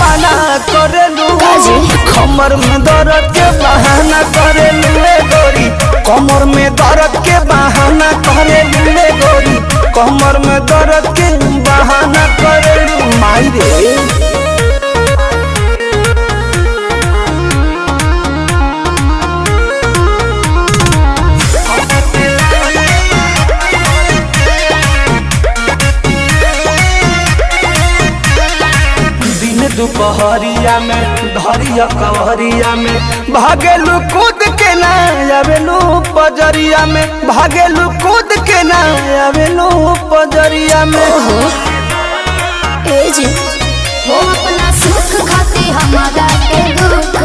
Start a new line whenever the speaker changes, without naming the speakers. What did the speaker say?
मना करेलू कमर में दर्द के बहाना करेलू गोरी कमर में दर्द के बहाना करेलू गोरी कमर में दर्द के बहाना करेलू माई रे। दुपहरिया में धरिया कवरिया में भागेलू कूद के ना आवेलू पजरिया में भागेलू कूद के ना आवेलू पजरिया में
ए जी हो अपना सुख खाती हमारा के दुख